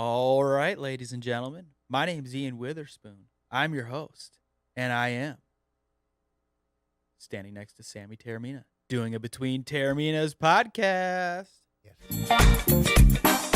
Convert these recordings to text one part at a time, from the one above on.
All right, ladies and gentlemen. My name's Ian Witherspoon. I'm your host, and I am standing next to Sammy Taormina, doing a Between Taorminas podcast. Yes.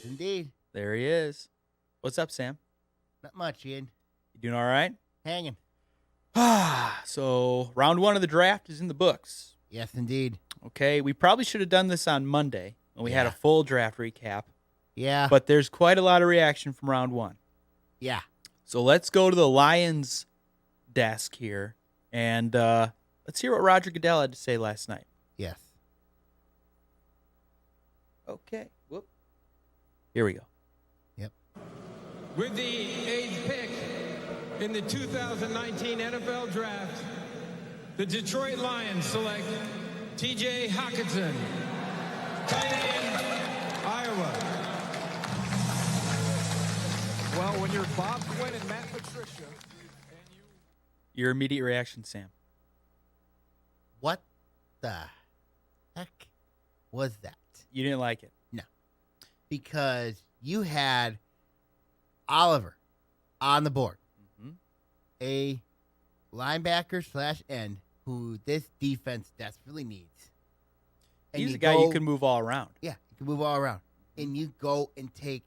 Indeed. There he is. What's up, Sam? Not much, Ian. You doing all right? Hanging. So, round one of the draft is in the books. Yes, indeed. Okay, we probably should have done this on Monday when we had a Yeah. full draft recap, Yeah. but there's quite a lot of reaction from round one. Yeah. So let's go to the Lions desk here, and let's hear what Roger Goodell had to say last night. Yes. Okay. Whoop. Here we go. Yep. With the 8th pick in the 2019 NFL Draft, the Detroit Lions select T.J. Hockenson, tight end, Iowa. Well, when you're Bob Quinn and Matt Patricia, and you Your immediate reaction, Sam. What the heck was that? You didn't like it. No. Because you had Oliver on the board, Mhm. a linebacker / end who this defense desperately needs. He's you a guy you go- can move all around. Yeah, you can move all around. And you go and take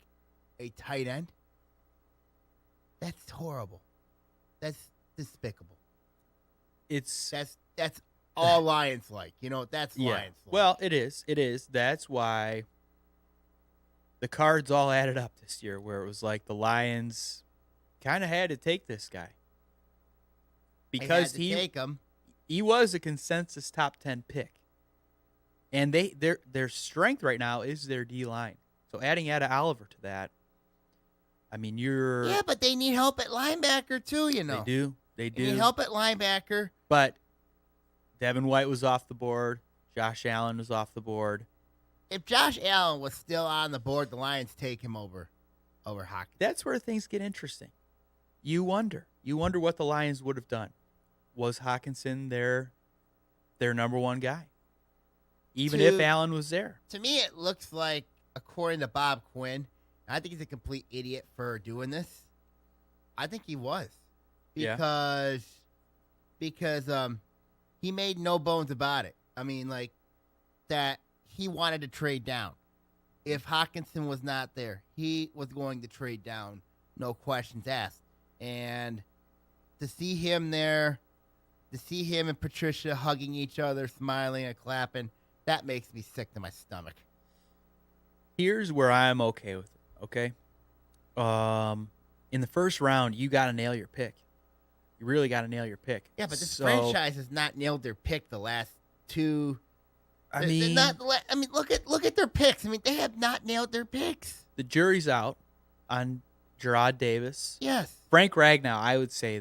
a tight end? That's horrible. That's despicable. It's That's all Lions like. That's yeah. Lions like. Well, it is. It is. That's why the cards all added up this year, where it was like the Lions kind of had to take this guy because they had to take him. he was a consensus top 10 pick. And their strength right now is their D line. So adding Ada Oliver to that, I mean, Yeah, but they need help at linebacker too, They do. They They need do. help at linebacker. But Devin White was off the board. Josh Allen was off the board. If Josh Allen was still on the board, the Lions take him over Hawkins. That's where things get interesting. You wonder what the Lions would have done. Was Hawkinson their number one guy? Even if Allen was there. To me, it looks like, according to Bob Quinn, I think he's a complete idiot for doing this. I think he was. Yeah. Because he made no bones about it. I mean, like, that he wanted to trade down. If Hawkinson was not there, he was going to trade down, no questions asked. And to see him there, to see him and Patricia hugging each other, smiling and clapping, that makes me sick to my stomach. Here's where I'm okay with it, okay? In the first round, you got to nail your pick. You really got to nail your pick. Yeah, but this So, franchise has not nailed their pick the last two. I mean, Look at their picks. I mean, they have not nailed their picks. the jury's out on Gerard Davis. Yes, Frank Ragnow, I would say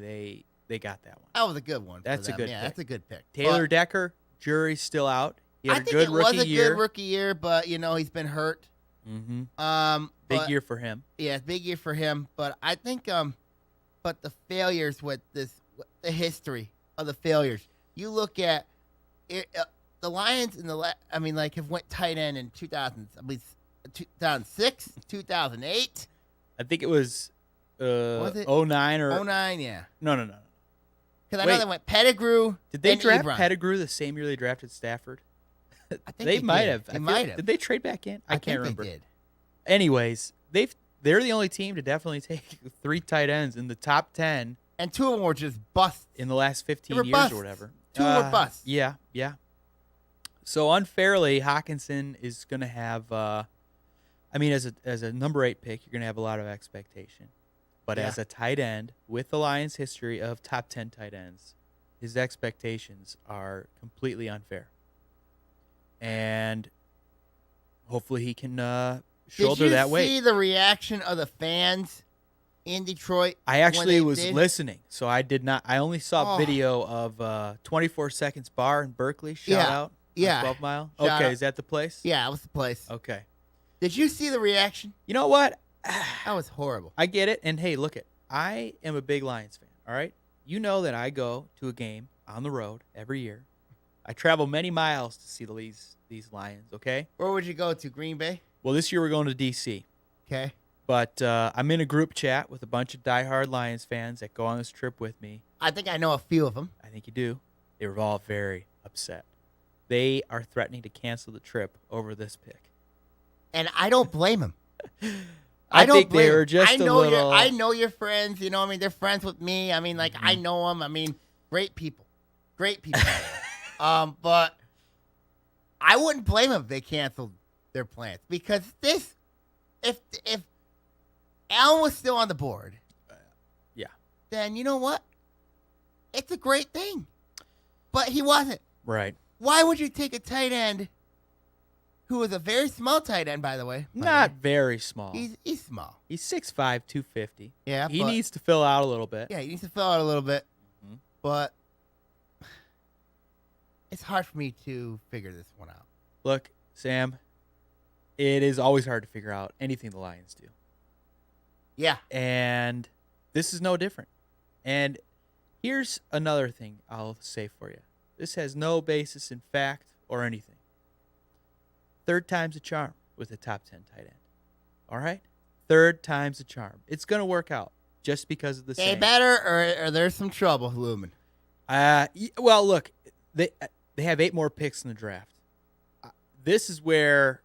they got that one. that was a good one. That's a for them. good Yeah, pick. that's a good pick. Taylor But Decker, jury's still out. He had I a think good it rookie was a year. good rookie year, but he's been hurt. Mm-hmm. Big But- year for him. Yeah, big year for him. But I think but the failures with the history of the failures. You look at it, the Lions have went tight end in 2000, I believe 2006, 2008. I think it was, Was it 09 or 09, yeah. no. Because I know Wait. they went Pettigrew. Did they and draft Ebron. Pettigrew the same year they drafted Stafford? I think they might did. have. They might have. Did they trade back in? I can't think remember. They did. Anyways, they're the only team to definitely take 3 tight ends in the top 10 And two of them were just busts. in the last 15 They were years busts. or whatever. Two were busts. Yeah. So unfairly, Hawkinson is going to have. As a number 8 pick, you're going to have a lot of expectation. But Yeah. as a tight end with the Lions' history of top 10 tight ends, his expectations are completely unfair. And hopefully he can shoulder Did you that weight. see the reaction of the fans in Detroit. I when actually they was did? listening, so I did not. I only saw Oh. video of 24 Seconds Bar in Berkeley. Shout Yeah. out. Yeah. On 12 Mile. Shout Okay, out. is that the place? Yeah, it was the place. Okay. Did you see the reaction? You know what? That was horrible. I get it. And hey, look it. I am a big Lions fan. All right. You know that I go to a game on the road every year. I travel many miles to see these Lions. Okay. Where would you go to? Green Bay? Well, this year we're going to D.C. Okay. But I'm in a group chat with a bunch of diehard Lions fans that go on this trip with me. I think I know a few of them. I think you do. They were all very upset. They are threatening to cancel the trip over this pick. And I don't blame them. I don't think they blame were 'em. just I a know little. I know your friends. You know, I mean, they're friends with me. I mean, like, I know them. I mean, great people. Great people. But I wouldn't blame them if they canceled their plans. Because this, if Allen was still on the board, Yeah. then you know what? It's a great thing. But he wasn't. Right. Why would you take a tight end who is a very small tight end, by the way? Not very small. He's small. He's 6'5", 250. Yeah, He but- needs to fill out a little bit. Yeah, he needs to fill out a little bit. Mhm. But it's hard for me to figure this one out. Look, Sam, it is always hard to figure out anything the Lions do. Yeah. And this is no different. And here's another thing I'll say for you. This has no basis in fact or anything. Third time's a charm with a top 10 tight end. All right? Third time's a charm. It's going to work out just because of the They saying. better, or there's some trouble looming. Well, look, they have 8 more picks in the draft. This is where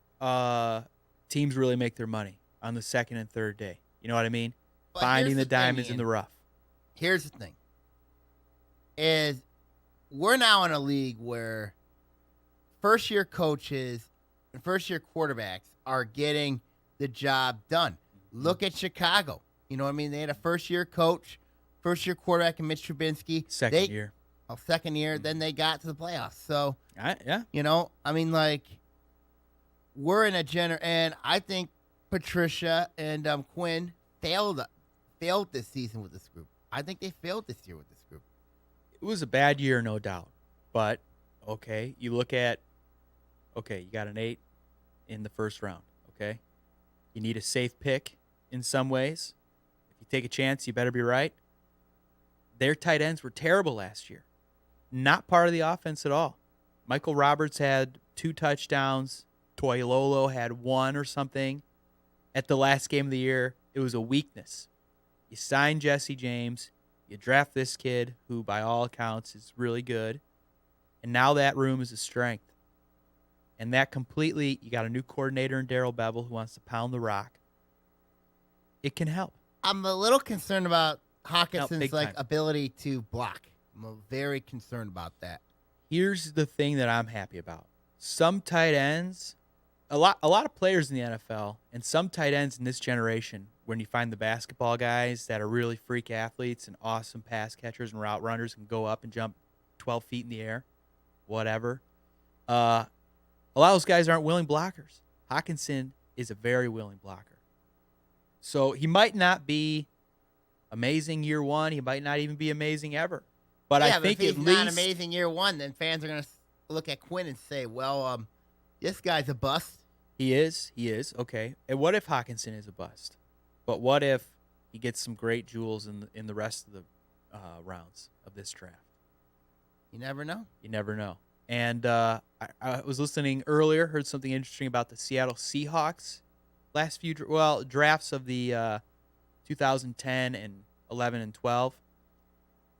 teams really make their money on the second and third day. You know what I mean? But Finding here's the thing, diamonds in Ian. the rough. Here's the thing. Is we're now in a league where first-year coaches and first-year quarterbacks are getting the job done. Look at Chicago. You know what I mean? They had a first-year coach, first-year quarterback in Mitch Trubisky. Second year. Second year, then they got to the playoffs. So, Yeah. you know, I mean, like, we're in a and I think Patricia and Quinn failed this season with this group. I think they failed this year with this group. It was a bad year, no doubt. But, okay, you look at, you got an 8 in the first round, okay? You need a safe pick in some ways. If you take a chance, you better be right. Their tight ends were terrible last year. Not part of the offense at all. Michael Roberts had 2 touchdowns. Toilolo had 1 or something. At the last game of the year, it was a weakness. You sign Jesse James. You draft this kid who, by all accounts, is really good. And now that room is a strength. And that completely, you got a new coordinator in Darrell Bevel who wants to pound the rock. It can help. I'm a little concerned about big Hawkinson's time. ability to block. I'm very concerned about that. Here's the thing that I'm happy about. Some tight ends, a lot of players in the NFL, and some tight ends in this generation, when you find the basketball guys that are really freak athletes and awesome pass catchers and route runners and go up and jump 12 feet in the air, whatever. A lot of those guys aren't willing blockers. Hawkinson is a very willing blocker. So he might not be amazing year one. He might not even be amazing ever. But I think if he's at not least amazing year one, then fans are going to look at Quinn and say, well, this guy's a bust. he is. Okay. And what if Hawkinson is a bust? But what if he gets some great jewels in the rest of the rounds of this draft? You never know. You never know. And I was listening earlier, heard something interesting about the Seattle Seahawks last few drafts of the 2010 and 11 and 12.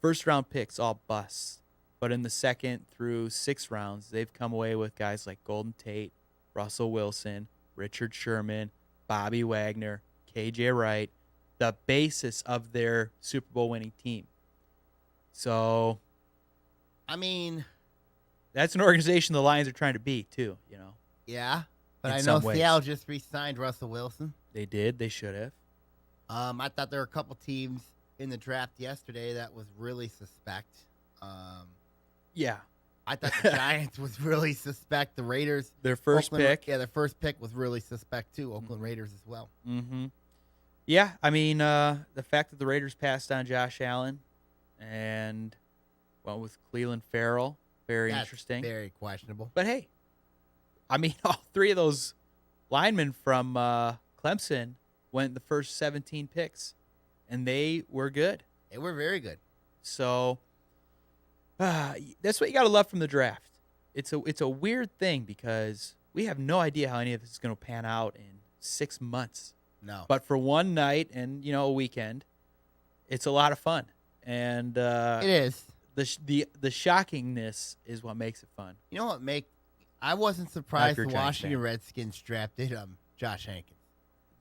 First round picks, all busts. But in the second through 6th rounds, they've come away with guys like Golden Tate, Russell Wilson, Richard Sherman, Bobby Wagner, KJ Wright, the basis of their Super Bowl winning team. So I mean, that's an organization the Lions are trying to beat, too, you know. yeah. But In I know some ways. Seattle just re-signed Russell Wilson. They did. They should have. I thought there were a couple teams in the draft yesterday that was really suspect. Yeah. I thought the Giants was really suspect. The Raiders. Their first Oakland- pick. Yeah, their first pick was really suspect, too. Oakland Raiders as well. Mm-hmm. Yeah, I mean, the fact that the Raiders passed on Josh Allen and went with Cleveland Farrell, very That's interesting. very questionable. But hey, I mean, all three of those linemen from Clemson went the first 17 picks, and they were good. They were very good. So that's what you got to love from the draft. It's a weird thing because we have no idea how any of this is going to pan out in 6 months. No. But for one night and a weekend, it's a lot of fun. And It is. the shockingness is what makes it fun. You know what I wasn't surprised you're the a Giants Washington fan. Redskins drafted Josh Hankins.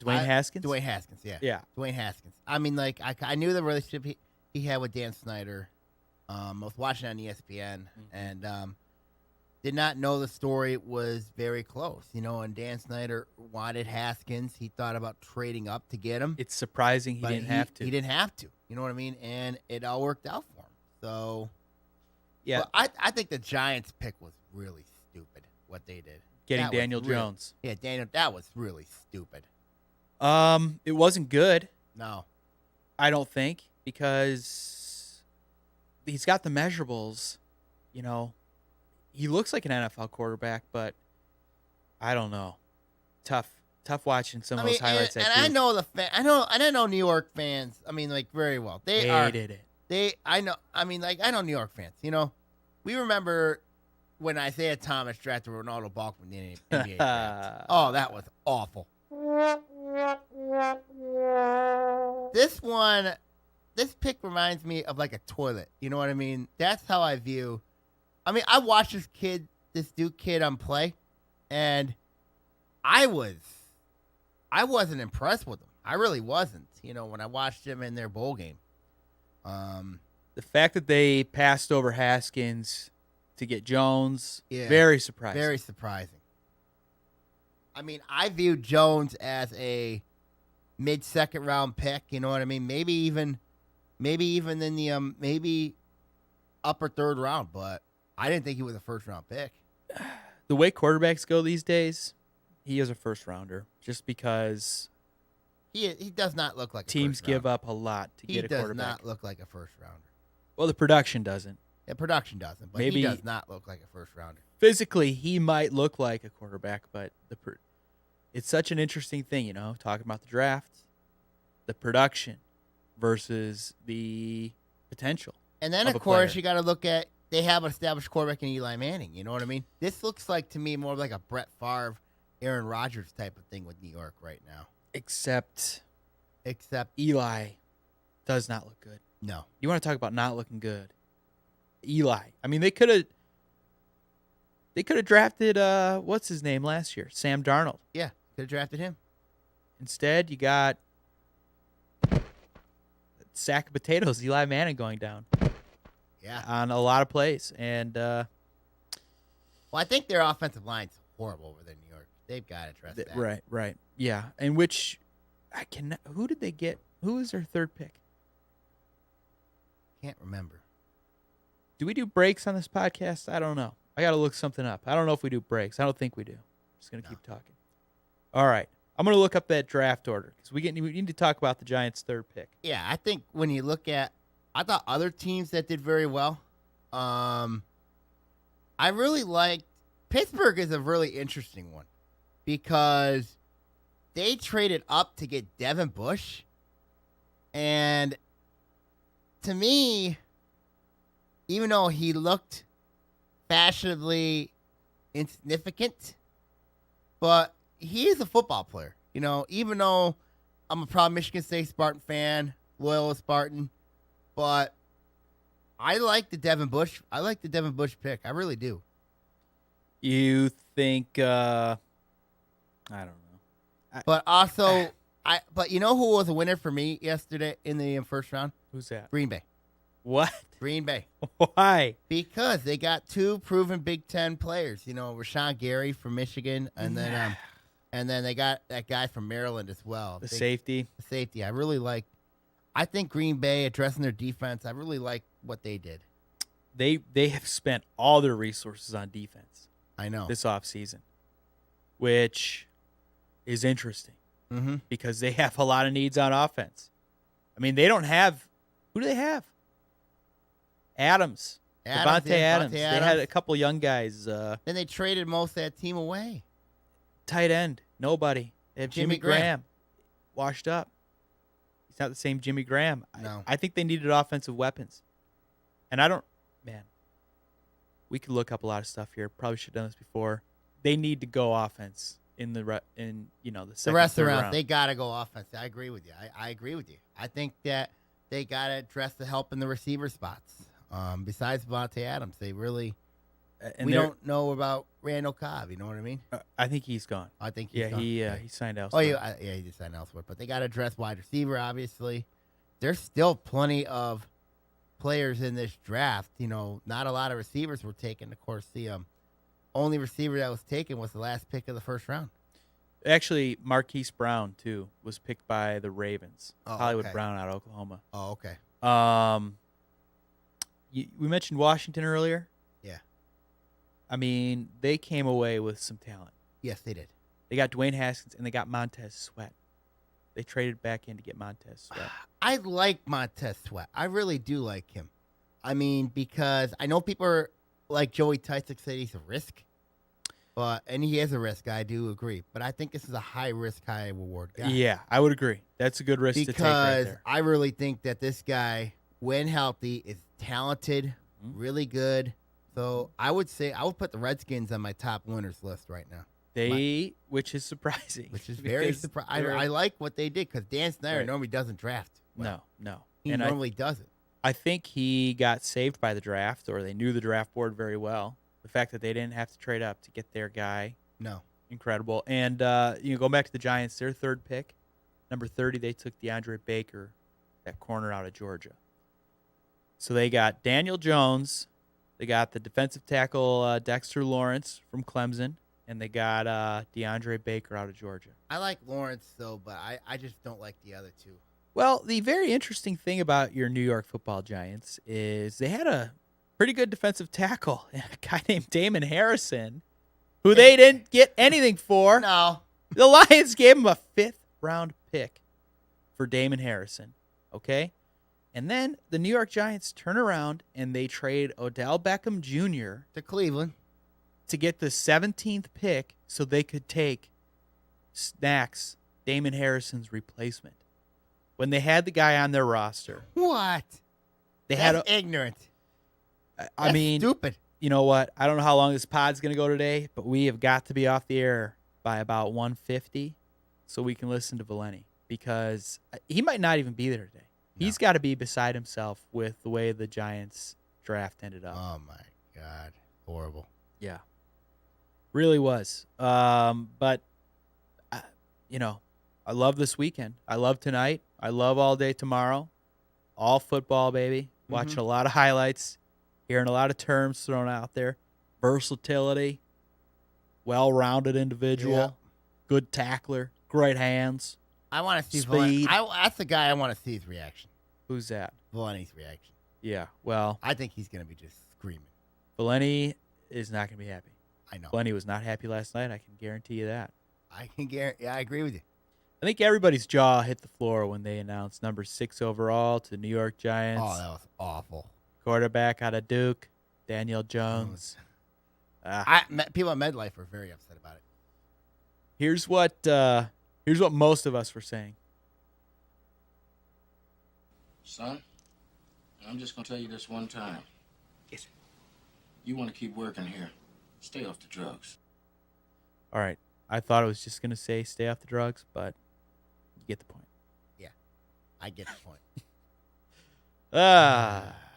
Dwayne Haskins? Dwayne Haskins, yeah. Yeah. Dwayne Haskins. I mean, like, I knew the relationship he had with Dan Snyder. I was watching on ESPN, and did not know the story was very close. And Dan Snyder wanted Haskins. He thought about trading up to get him. It's surprising he but didn't have to. He didn't have to. You know what I mean? And it all worked out for him. So, Yeah. but I think the Giants pick was really stupid, what they did. Getting That was Daniel really- Jones. Yeah, Daniel, that was really stupid. It wasn't good, No. I don't think, because he's got the measurables. He looks like an NFL quarterback, but I don't know. Tough watching some of those highlights. And I know I know New York fans. I mean, like, very well. They hated it. I know New York fans. We remember when Isaiah Thomas drafted Ronaldo Balkman in the NBA draft. Oh, that was awful. This pick reminds me of like a toilet. You know what I mean? That's how I view. I mean, I watched this Duke kid play, and I wasn't impressed with him. I really wasn't. When I watched him in their bowl game. The fact that they passed over Haskins to get Jones, Yeah, very surprising. Very surprising. I mean, I viewed Jones as a mid-second round pick. You know what I mean? Maybe even in the maybe upper third round, but I didn't think he was a first round pick. The way quarterbacks go these days, he is a first rounder just because He does not look like teams a first give rounder. up a lot to He get a does quarterback. not look like a first rounder. Well, the production doesn't. The production doesn't, but Maybe- he does not look like a first rounder. Physically, he might look like a quarterback, but it's such an interesting thing, talking about the draft, the production versus the potential. And then, of of a course, player. you got to look at they have an established quarterback in Eli Manning. You know what I mean? This looks like to me more like a Brett Favre, Aaron Rodgers type of thing with New York right now. Except Eli does not look good. No. You want to talk about not looking good? Eli. I mean, they could have drafted what's his name last year, Sam Darnold. Yeah, could have drafted him. Instead, you got sack of potatoes, Eli Manning going down Yeah. on a lot of plays, and Well, I think their offensive line's horrible over there in New York. They've got to address that. right, yeah. And which who did they get? Who was their third pick? Can't remember. Do we do breaks on this podcast? I don't know. I got to look something up. I don't know if we do breaks. I don't think we do. Just going to keep talking. All right. I'm going to look up that draft order because we need to talk about the Giants' third pick. Yeah, I think when you look at, I thought other teams that did very well. I really liked Pittsburgh is a really interesting one because they traded up to get Devin Bush, and to me, even though he looked fashionably insignificant, but he is a football player. Even though I'm a proud Michigan State Spartan fan, loyal to Spartan, but I like the Devin Bush. I like the Devin Bush pick. I really do. You think I don't know. But also, But you know who was a winner for me yesterday in the first round? Who's that? Green Bay. What? Green Bay. Why? Because they got two proven Big Ten players. Rashawn Gary from Michigan, and then they got that guy from Maryland as well. The safety. The safety. I think Green Bay addressing their defense. I really like what they did. They have spent all their resources on defense I know. this offseason, which is interesting because they have a lot of needs on offense. I mean, they don't have – who do they have? Adams. Devontae Adams. They had a couple young guys. Then they traded most of that team away. Tight end, nobody. They have Jimmy Graham. Washed up. He's not the same Jimmy Graham. No. I think they needed offensive weapons. And I don't – man, we could look up a lot of stuff here. Probably should have done this before. They need to go offense in the second, the rest of the round. They got to go offense. I agree with you. I agree with you. I think that they got to address the help in the receiver spots. Besides Devontae Adams, they really we don't know about Randall Cobb. You know what I mean? I think he's gone. I think he's gone. He signed elsewhere. He just signed elsewhere. But they got to address wide receiver. Obviously, there's still plenty of players in this draft. Not a lot of receivers were taken. Of course, the only receiver that was taken was the last pick of the first round. Actually, Marquise Brown too was picked by the Ravens. Hollywood okay. Brown out of Oklahoma. Oh, okay. We mentioned Washington earlier. Yeah. I mean, they came away with some talent. Yes, they did. They got Dwayne Haskins and they got Montez Sweat. They traded back in to get Montez Sweat. I like Montez Sweat. I really do like him. I mean, because I know people are like Joey Tysick said he's a risk. And he is a risk. I do agree. But I think this is a high risk, high reward guy. Yeah, I would agree. That's a good risk to take right there. Because I really think that this guy, when healthy, is talented, really good. So I would put the Redskins on my top winners list right now. Which is surprising. Which is very surprising. I like what they did because Dan Snyder normally doesn't draft. No. He normally doesn't. I think he got saved by the draft, or they knew the draft board very well. The fact that they didn't have to trade up to get their guy. No. Incredible. And, going back to the Giants, their third pick, number 30, they took DeAndre Baker, that corner out of Georgia. So they got Daniel Jones. They got the defensive tackle Dexter Lawrence from Clemson. And they got DeAndre Baker out of Georgia. I like Lawrence, though, but I just don't like the other two. Well, the very interesting thing about your New York Football Giants is they had a pretty good defensive tackle, a guy named Damon Harrison, who they didn't get anything for. No. The Lions gave him a 5th-round pick for Damon Harrison, okay? And then the New York Giants turn around and they trade Odell Beckham Jr. to Cleveland to get the 17th pick so they could take Snacks, Damon Harrison's replacement. When they had the guy on their roster. What? That's ignorant. I mean, stupid. You know what? I don't know how long this pod's going to go today, but we have got to be off the air by about 1:50 so we can listen to Valenti because he might not even be there today. No. He's got to be beside himself with the way the Giants draft ended up. Oh, my God. Horrible. Yeah. Really was. But, I love this weekend. I love tonight. I love all day tomorrow. All football, baby. Watching a lot of highlights. Hearing a lot of terms thrown out there. Versatility. Well-rounded individual. Good tackler. Great hands. I want to see speed. That's the guy I want to see his reaction. Who's that? Valenti's reaction. Yeah, well. I think he's going to be just screaming. Valenti is not going to be happy. I know. Valenti was not happy last night. I can guarantee you that. I can guarantee. Yeah, I agree with you. I think everybody's jaw hit the floor when they announced number 6 overall to the New York Giants. Oh, that was awful. Quarterback out of Duke, Daniel Jones. People at MedLife were very upset about it. Here's what most of us were saying. Son, I'm just going to tell you this one time. Yes, sir. You want to keep working here. Stay off the drugs. All right. I thought I was just going to say stay off the drugs, but you get the point. Yeah, I get the point.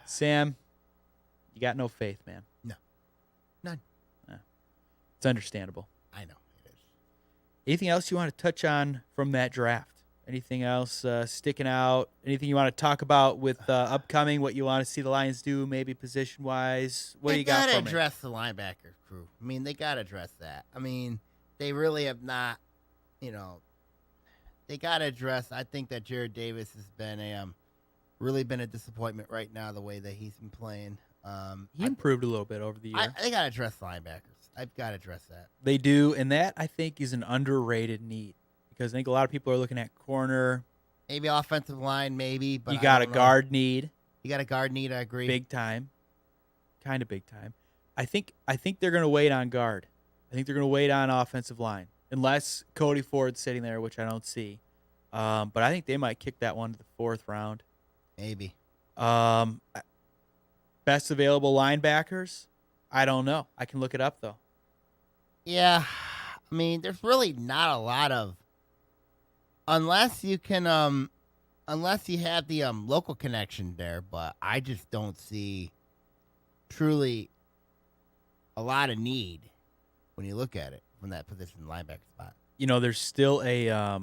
Sam, you got no faith, man. No. None. It's understandable. I know. It is. Anything else you want to touch on from that draft? Anything else sticking out? Anything you want to talk about with upcoming, what you want to see the Lions do, maybe position-wise? What do you got for me? They got to address the linebacker crew. I mean, they got to address that. I mean, they really have not, they got to address. I think that Jared Davis has been really been a disappointment right now, the way that he's been playing. He improved a little bit over the year. They got to address linebackers. I've got to address that. They do, and that, I think, is an underrated need. because I think a lot of people are looking at corner. Maybe offensive line, maybe. But You got a guard need. You got a guard need, I agree. Big time. Kind of big time. I think they're going to wait on guard. I think they're going to wait on offensive line. Unless Cody Ford's sitting there, which I don't see. But I think they might kick that one to the 4th round. Maybe. Best available linebackers? I don't know. I can look it up, though. Yeah. I mean, there's really not a lot of... Unless you can... Unless you have the local connection there, but I just don't see truly a lot of need when you look at it from that position linebacker spot. You know, there's still a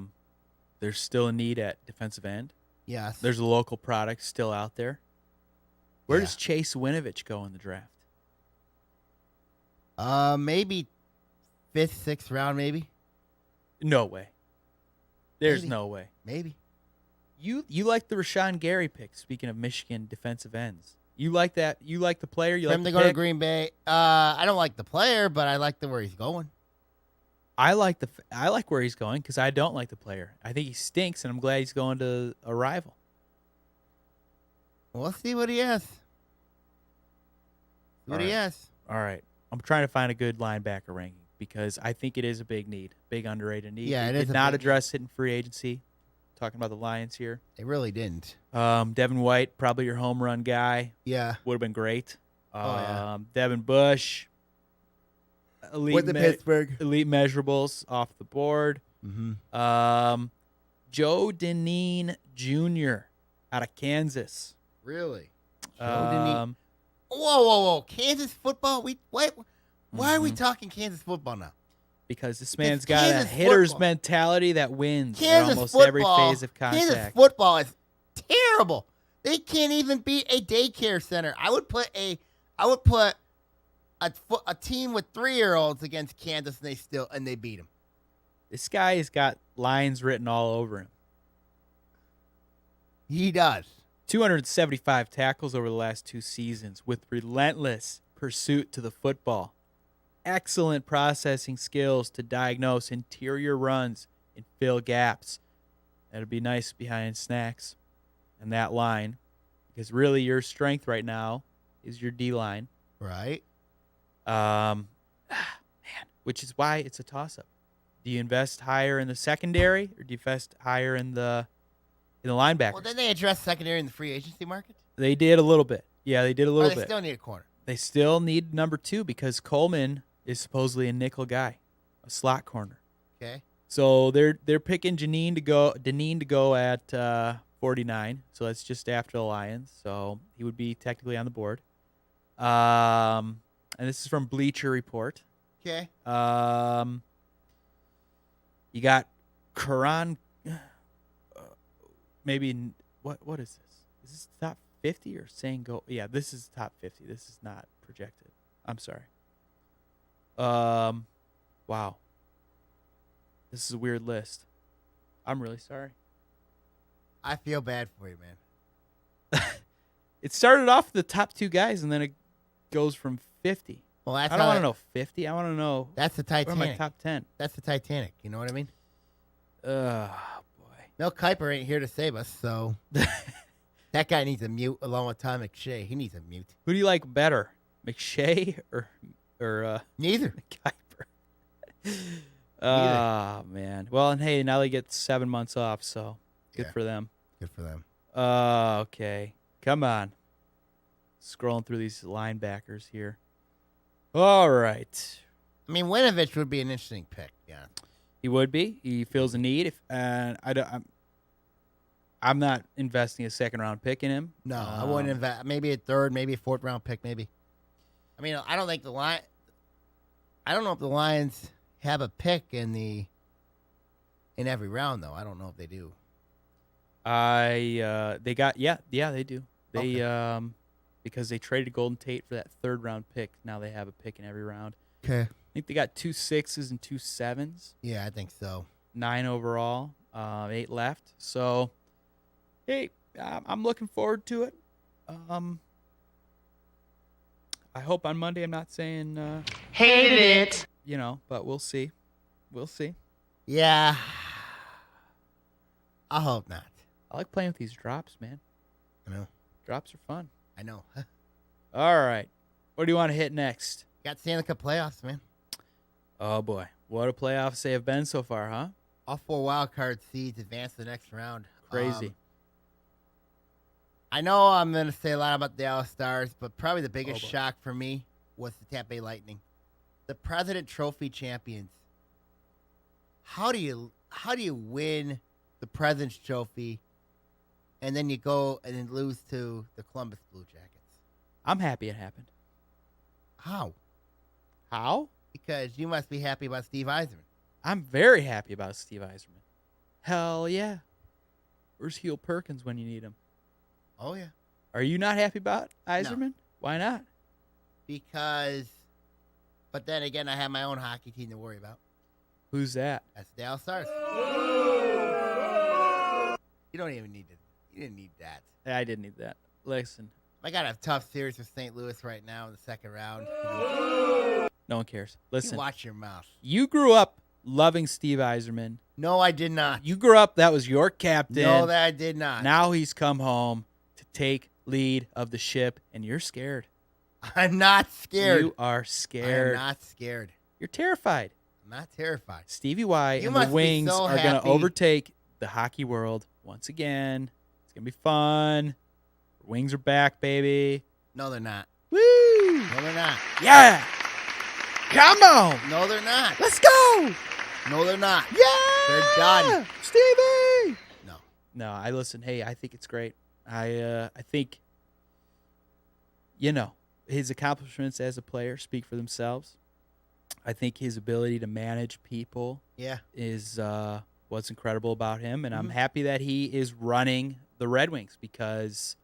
need at defensive end. Yes. There's a local product still out there. Where does Chase Winovich go in the draft? Maybe 5th, 6th round, maybe. No way. There's no way. Maybe. You like the Rashawn Gary pick, speaking of Michigan defensive ends. You like that? You like the player? You For like him the to go to pick? Green Bay. I don't like the player, but I like where he's going. I like where he's going because I don't like the player. I think he stinks, and I'm glad he's going to a rival. We'll see what he has. He has. All right. I'm trying to find a good linebacker ranking because I think it is a big need, big underrated need. Yeah, it is did not address it in free agency. Talking about the Lions here. They really didn't. Devin White, probably your home run guy. Yeah. Would have been great. Yeah. Devin Bush. With the Pittsburgh. Elite measurables off the board. Mm-hmm. Joe Deneen Jr. out of Kansas. Really? Um, Whoa. Kansas football? Why are we talking Kansas football now? Because this man's It's got a Kansas hitter's football. mentality that wins Kansas at almost football, every phase of contact. Kansas football is terrible. They can't even beat a daycare center. I would put a team with 3-year-olds against Kansas, and they beat them. This guy has got lines written all over him. He does. 275 tackles over the last 2 seasons with relentless pursuit to the football. Excellent processing skills to diagnose interior runs and fill gaps. That'll be nice behind snacks and that line, because really your strength right now is your D-line. Right. Man, which is why it's a toss-up. Do you invest higher in the secondary or do you invest higher in the linebackers? Well, then they address secondary in the free agency market? They did a little bit. Yeah, they did a little Or they bit. still need a corner. They still need number 2 because Coleman is supposedly a nickel guy, a slot corner. Okay. So they're picking Deneen to go at 49. So that's just after the Lions. So he would be technically on the board. And this is from Bleacher Report. Okay. You got Karan. Maybe what is this? Is this top 50 or saying go? Yeah, this is top 50. This is not projected. I'm sorry. Wow. This is a weird list. I'm really sorry. I feel bad for you, man. It started off with the top 2 guys, and then it goes from 50. Well, that's I don't want to know 50. I want to know. That's the What are my Titanic. top 10? That's the Titanic. You know what I mean? Boy. Mel Kiper ain't here to save us, so that guy needs a mute along with Tom McShay. He needs a mute. Who do you like better, McShay or Neither. Kiper? Oh, man. Well, and hey, now they get 7 months off, so good for them. Good for them. Okay. Come on. Scrolling through these linebackers here. All right. I mean, Winovich would be an interesting pick. Yeah. He would be. He feels a need. I'm not investing a second-round pick in him. No, I wouldn't invest. Maybe a 3rd, maybe a 4th-round pick, maybe. I mean, I don't think I don't know if the Lions have a pick in every round, though. I don't know if they do. They do. They Okay. Because they traded Golden Tate for that 3rd-round pick. Now they have a pick in every round. Okay. I think they got 2 6s and 2 7s. Yeah, I think so. 9 overall. 8 left. So, hey, I'm looking forward to it. I hope on Monday I'm not saying Hated it. but we'll see. We'll see. Yeah. I hope not. I like playing with these drops, man. I know. Drops are fun. I know. All right. What do you want to hit next? Got Stanley Cup playoffs, man. Oh, boy. What a playoffs they have been so far, huh? All 4 wild card seeds advance to the next round. Crazy. I know I'm going to say a lot about the Dallas Stars, but probably the biggest boy. shock for me was the Tampa Bay Lightning. The President Trophy champions. How do you win the President's Trophy and then you go and then lose to the Columbus Blue Jackets? I'm happy it happened. How? How? Because you must be happy about Steve Yzerman. I'm very happy about Steve Yzerman. Hell yeah. Where's Heel Perkins when you need him? Oh, yeah. Are you not happy about Yzerman? Why not? Because, but then again, I have my own hockey team to worry about. Who's that? That's the Dallas Stars. You don't even need it. You didn't need that. I didn't need that. Listen, I got a tough series with St. Louis right now in the second round. no one cares. You Listen, watch your mouth. you grew up loving Steve Yzerman. No, I did not. You grew up, that was your captain. No, that I did not. Now he's come home to take lead of the ship, and you're scared. I'm not scared. You are scared. I'm not scared. You're terrified. I'm not terrified. Stevie Y You and the must be Wings so are going to happy. overtake the hockey world once again. It's going to be fun. Wings are back, baby. No, they're not. Woo! No, they're not. Yeah! Come on! No, they're not. Let's go! No, they're not. Yeah! They're done. Stevie! No. No, I listen. Hey, I think it's great. I think, his accomplishments as a player speak for themselves. I think his ability to manage people Yeah. is what's incredible about him, and I'm Mhm. happy that he is running the Red Wings because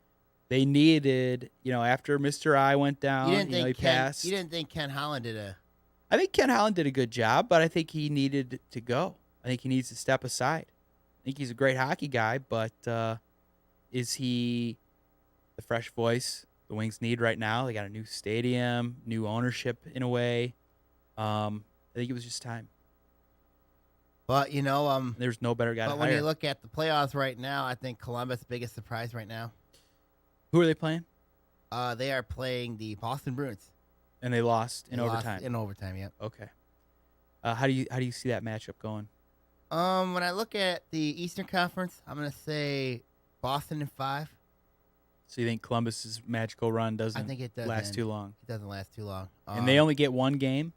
they needed, after Mr. I went down, You didn't he think passed. You didn't think Ken Holland did a. I think Ken Holland did a good job, but I think he needed to go. I think he needs to step aside. I think he's a great hockey guy, but is he the fresh voice the Wings need right now? They got a new stadium, new ownership in a way. I think it was just time. But There's no better guy but to when hire. you look at the playoffs right now, I think Columbus biggest surprise right now. Who are they playing? They are playing the Boston Bruins And they lost in They lost overtime. In overtime, yep. Okay. How do you see that matchup going? When I look at the Eastern Conference, I'm gonna say Boston in 5. So you think Columbus's magical run I doesn't think it does last end. too long? It doesn't last too long. And they only get one game?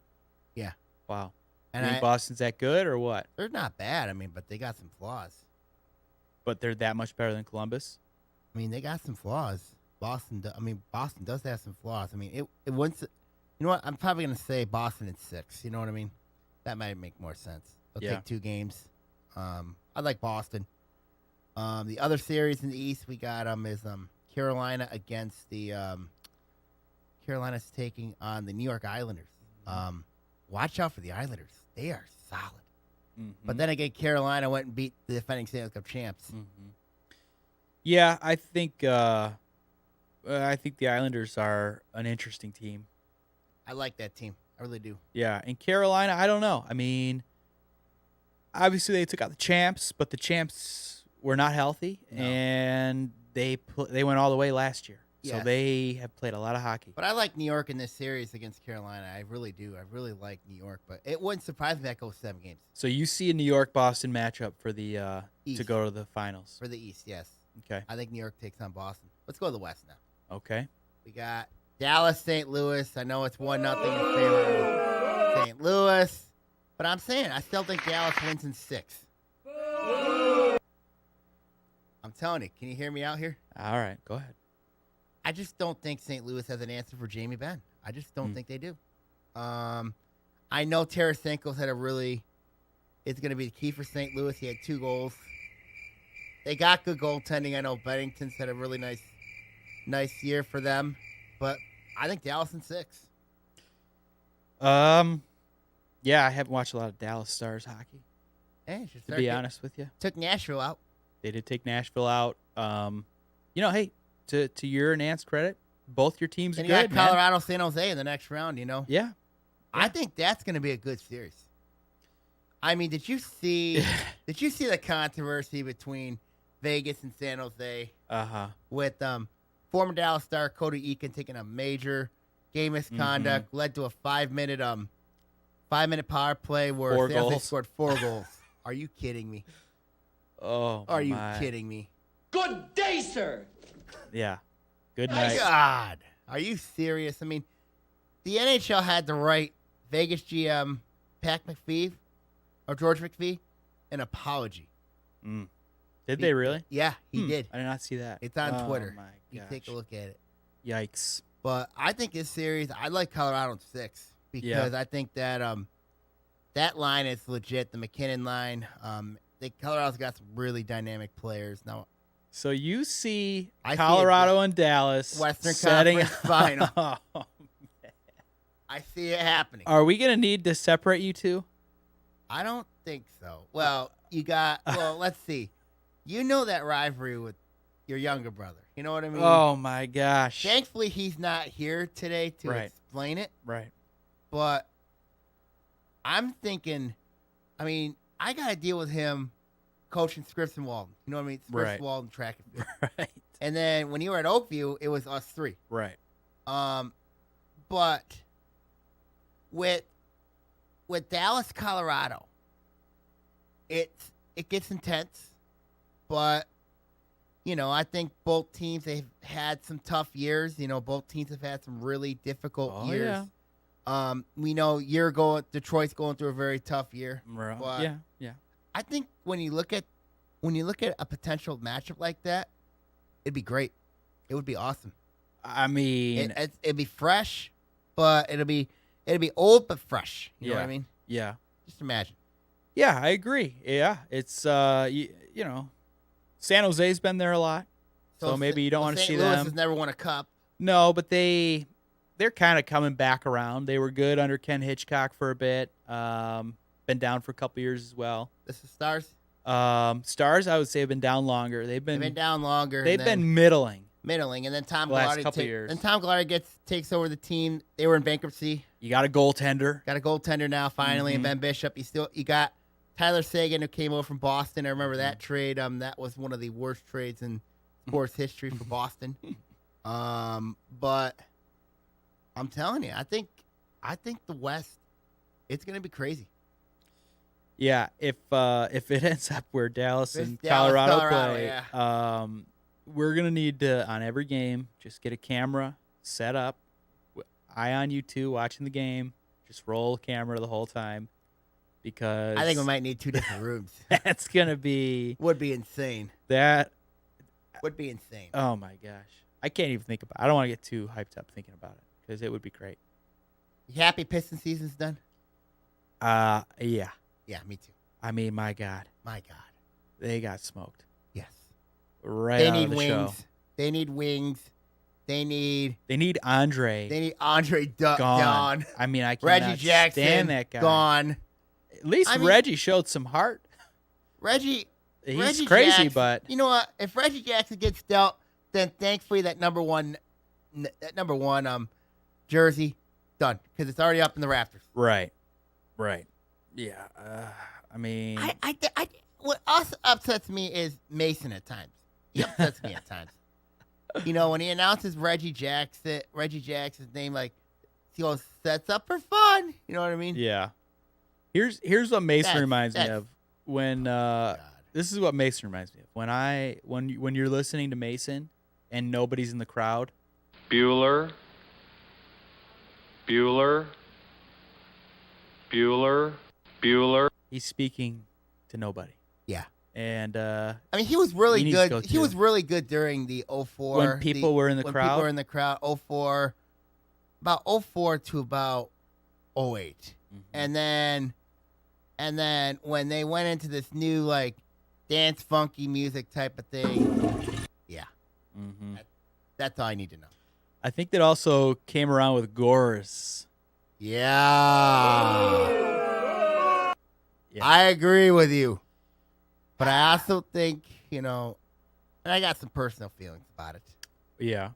Yeah. Wow. And you think Boston's that good or what? they're not bad. I mean, but they got some flaws. But they're that much better than Columbus? I mean, they got some flaws. Boston does have some flaws. I mean, it once. You know what? I'm probably gonna say Boston in 6. You know what I mean? That might make more sense. They'll take 2 games. I like Boston. The other series in the East we got is Carolina against the Carolina's taking on the New York Islanders. Watch out for the Islanders. They are solid. Mm-hmm. But then again, Carolina went and beat the defending Stanley Cup champs. Mm-hmm. Yeah, I think the Islanders are an interesting team. I like that team. I really do. Yeah, and Carolina, I don't know. I mean, obviously they took out the champs, but the champs were not healthy, No. and they went all the way last year. So Yes. they have played a lot of hockey. But I like New York in this series against Carolina. I really do. I really like New York. But it wouldn't surprise me if that goes 7 games. So you see a New York-Boston matchup for the to East. go to the finals. For the East, yes. Okay. I think New York takes on Boston. Let's go to the West now. Okay. We got Dallas, St. Louis. I know it's 1-0 in favor of St. Louis. But I'm saying I still think Dallas wins in 6. I'm telling you. Can you hear me out here? All right. Go ahead. I just don't think St. Louis has an answer for Jamie Benn. I just don't think they do. I know Tarasenko's had it's going to be the key for St. Louis. He had 2 goals. They got good goaltending. I know Bennington's had a really nice year for them. But I think Dallas in 6. Yeah, I haven't watched a lot of Dallas Stars hockey, Hey, to be honest with you. Took Nashville out. They did take Nashville out. Hey, to your and Ant's credit, both your teams are And you good, got man. Colorado, San Jose in the next round, Yeah. I think that's going to be a good series. I mean, did you see the controversy between Vegas and San Jose with former Dallas star Cody Eakin taking a major game misconduct led to a 5-minute power play where San Jose scored 4 goals. Are you kidding me? Oh, Are you kidding me? Good day, sir. Yeah. Good night. God, are you serious? I mean, the NHL had to write Vegas GM Pat McPhee or George McPhee an apology. Did they really? Yeah, he did. I did not see that. It's on Twitter. My You gosh. take a look at it. Yikes. But I think this series, I like Colorado in 6 because I think that that line is legit. The McKinnon line. Colorado's got some really dynamic players now. So you see I see Colorado and Dallas Western setting Conference final. Oh, man. I see it happening. Are we going to need to separate you two? I don't think so. Well, let's see. You know that rivalry with your younger brother. You know what I mean? Oh, my gosh. Thankfully, he's not here today to explain it. Right. But I'm thinking, I mean, I got to deal with him coaching Scripps and Walden. You know what I mean? Scripps, Walden, track and field. Right. And then when you were at Oakview, it was us 3. Right. But with Dallas, Colorado, it gets intense. But, you know, I think both teams, they've had some tough years. You know, both teams have had some really difficult years. Yeah. We know Detroit's going through a very tough year. But yeah. I think when you look at a potential matchup like that, it'd be great. It would be awesome. I mean, it'd be fresh, but it'd be old but fresh. You know what I mean? Yeah. Just imagine. Yeah, I agree. Yeah, it's you know, San Jose's been there a lot, so maybe you don't want to see St. Louis them. has never won a cup. No, but they're kind of coming back around. They were good under Ken Hitchcock for a bit. Been down for a couple years as well. This is Stars. Stars, I would say, have been down longer. They've been down longer. They've been middling, and then Tom last Gallardi couple years. And Tom Gallardi takes over the team. They were in bankruptcy. You got a goaltender. Got a goaltender now, finally, and Ben Bishop. You got Tyler Seguin, who came over from Boston. I remember that trade. That was one of the worst trades in sports history for Boston. But I'm telling you, I think the West, it's going to be crazy. Yeah, if it ends up where Dallas and Colorado play, we're gonna need to, on every game, just get a camera set up, eye on you two watching the game. Just roll the camera the whole time, because I think we might need 2 different rooms. That's gonna be would be insane. That would be insane. Oh my gosh, I can't even think about it. I don't want to get too hyped up thinking about it because it would be great. You happy Piston season's done? Yeah. Yeah, me too. I mean, my God. They got smoked. Yes. Right. They need the wings. show. They need wings. They need Andre. They need Andre gone. I mean, I Reggie cannot Jackson stand that guy. Gone. At least Reggie showed some heart. Reggie crazy, Jackson, but you know what? If Reggie Jackson gets dealt, then thankfully that number one jersey done, because it's already up in the rafters. Right. Yeah. I mean, what also upsets me is Mason at times. He upsets me at times. You know, when he announces Reggie Jackson's name, like, he goes, "Sets up for fun." You know what I mean? Yeah. Here's what Mason reminds me of when this is what Mason reminds me of when you're listening to Mason and nobody's in the crowd. Bueller. He's speaking to nobody. Yeah. And I mean, he was really good. He was really good during the 04. When people were in the crowd. People were in the crowd. 04, about 04 to about 08. And then when they went into this new, like, dance funky music type of thing, yeah. That's all I need to know. I think that also came around with Goris. Yeah. I agree with you. But I also think, you know, and I got some personal feelings about it. Yeah.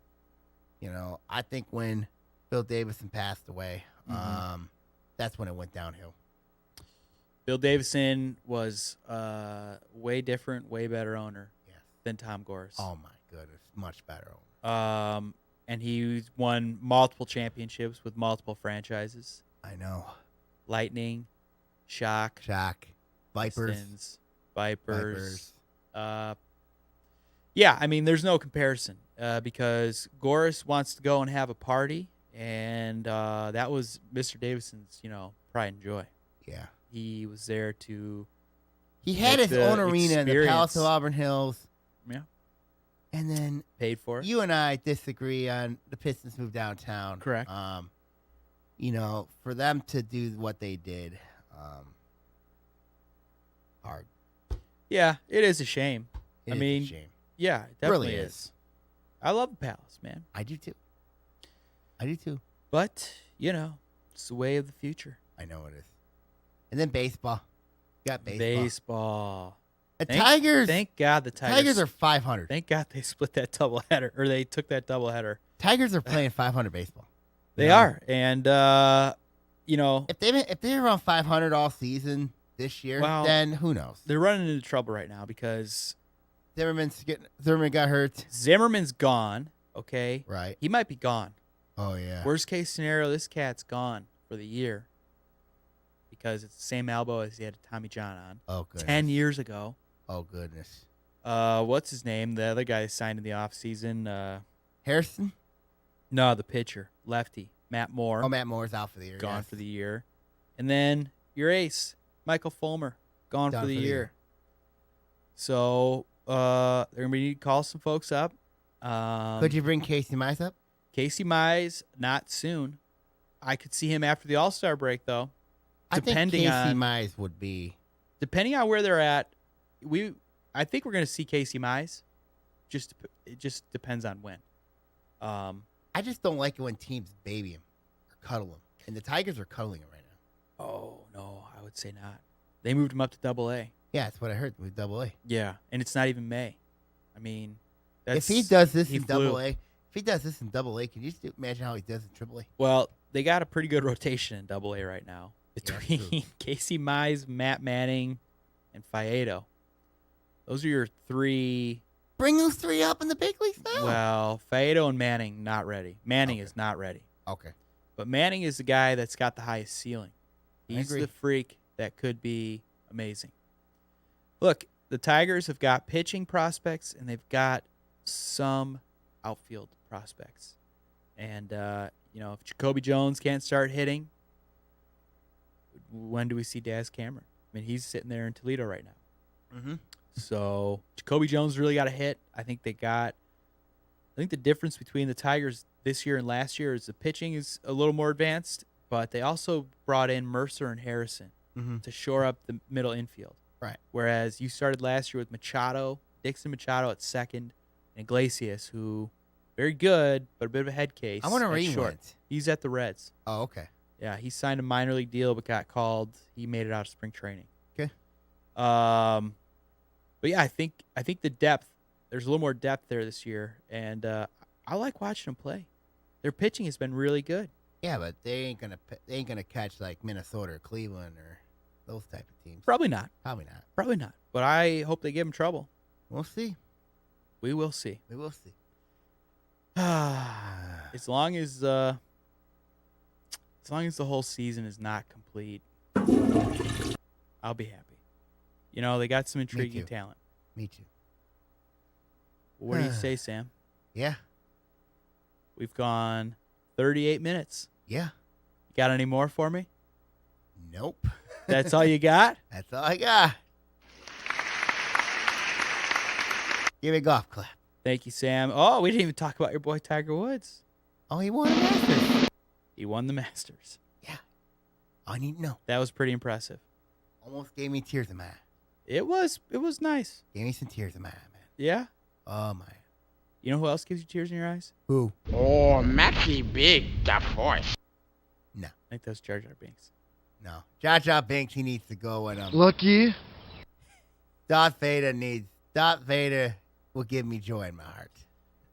You know, I think when Bill Davison passed away, that's when it went downhill. Bill Davison was way different, way better owner than Tom Gores. Oh, my goodness. Much better owner. And he won multiple championships with multiple franchises. I know. Lightning, Shock, Vipers. Pistons, Vipers. Yeah, I mean, there's no comparison because Gores wants to go and have a party, and that was Mr. Davison's, pride and joy. Yeah. He was there to. He had his own arena in the Palace of Auburn Hills. Yeah. And then paid for it. You and I disagree on the Pistons move downtown. Correct. For them to do what they did, hard. Yeah, it is a shame. It is a shame. Yeah, it definitely really is. I love the Palace, man. I do too. But, it's the way of the future. I know it is. And then baseball. Got baseball. Baseball. The Tigers. Thank God the Tigers are 500. Thank God they split that doubleheader, or they took that doubleheader. Tigers are playing 500 baseball. They are, and if they're around 500 all season this year, then who knows? They're running into trouble right now because Zimmerman got hurt. Zimmerman's gone. Okay, right? He might be gone. Oh yeah. Worst case scenario, this cat's gone for the year because it's the same elbow as he had Tommy John on. Oh, goodness. 10 years ago. Oh goodness. What's his name? The other guy signed in the offseason. Harrison? No, the pitcher, lefty, Matt Moore. Oh, Matt Moore's out for the year. Gone for the year. And then your ace, Michael Fulmer, gone for the year. So they're going to need to call some folks up. Could you bring Casey Mize up? Casey Mize, not soon. I could see him after the All-Star break, though. I think Casey Mize would be. Depending on where they're at, I think we're going to see Casey Mize. It just depends on when. I just don't like it when teams baby him or cuddle him. And the Tigers are cuddling him right now. Oh, no, I would say not. They moved him up to Double-A. Yeah, that's what I heard with Double-A. Yeah, and it's not even May. I mean, if he does this in Double-A, can you just imagine how he does in Triple-A? Well, they got a pretty good rotation in Double-A right now between Casey Mize, Matt Manning, and Faedo. Those are your three. Bring those three up in the big leagues now. Well, Faedo and Manning not ready. Manning is not ready. Okay. But Manning is the guy that's got the highest ceiling. He's the freak that could be amazing. Look, the Tigers have got pitching prospects, and they've got some outfield prospects. And, if Jacoby Jones can't start hitting, when do we see Daz Cameron? I mean, he's sitting there in Toledo right now. Mm-hmm. So Jacoby Jones really got a hit. I think the difference between the Tigers this year and last year is the pitching is a little more advanced, but they also brought in Mercer and Harrison to shore up the middle infield. Right. Whereas you started last year with Dixon Machado at second, and Iglesias, who very good, but a bit of a head case. I want to at read short. He's at the Reds. Oh, okay. Yeah, he signed a minor league deal, but got called. He made it out of spring training. Okay. But yeah, I think the depth. There's a little more depth there this year, and I like watching them play. Their pitching has been really good. Yeah, but they ain't gonna catch like Minnesota or Cleveland or those type of teams. Probably not. Probably not. But I hope they give them trouble. We'll see. We will see. As long as the whole season is not complete, I'll be happy. They got some intriguing talent. Me too. What do you say, Sam? Yeah. We've gone 38 minutes. Yeah. You got any more for me? Nope. That's all you got? That's all I got. Give me a golf clap. Thank you, Sam. Oh, we didn't even talk about your boy Tiger Woods. Oh, he won the Masters. He won the Masters. Yeah. I need to know. That was pretty impressive. Almost gave me tears in my eye. It was nice. Gave me some tears in my eye, man. Yeah? Oh, my. You know who else gives you tears in your eyes? Who? Oh, Mackie Big, the voice. No. I think that was Jar Jar Binks. No. Jar Jar Binks, he needs to go and Lucky. Darth Vader will give me joy in my heart.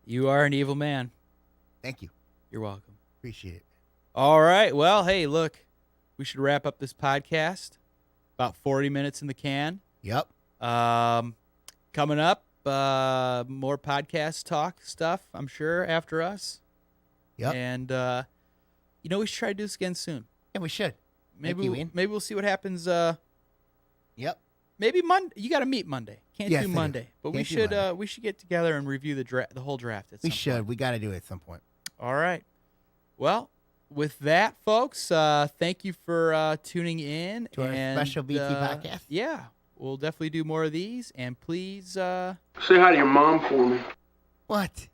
You are an evil man. Thank you. You're welcome. Appreciate it. All right. Well, hey, look, we should wrap up this podcast. About 40 minutes in the can. Yep. Coming up, more podcast talk stuff, I'm sure, after us. Yep. And, we should try to do this again soon. Yeah, we should. Maybe Thank you, Ian. maybe we'll see what happens. Yep. Maybe Monday. You got to meet Monday. Can't Yes, I do do. But Can't we do should Monday. we should get together and review the whole draft at some We should. point. We got to do it at some point. All right. Well, with that, folks, thank you for tuning in To our special BT podcast? Yeah, we'll definitely do more of these, and please. Say hi to your mom for me. What?